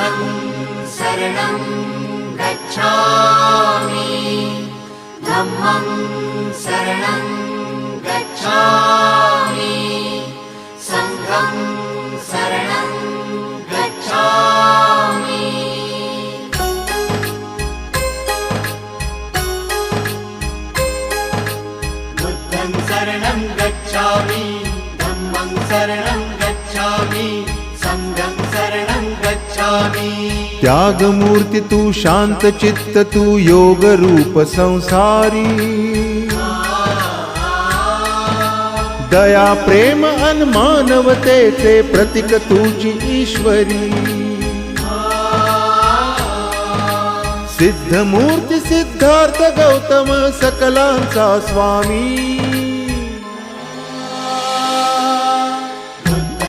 बुद्धं शरणं गच्छामि धम्मं शरणं गच्छामि संघं शरणं गच्छामि बुद्धं शरणं गच्छामि धम्मं शरणं गच्छामि संघं शरणं गच्छामि। त्यागमूर्ती तू शांत चित्त तू योग रूप संसारी दया प्रेम अन मानवतेचे प्रतीक तुझी ईश्वरी सिद्धमूर्ती सिद्धार्थ गौतम सकलांचा स्वामी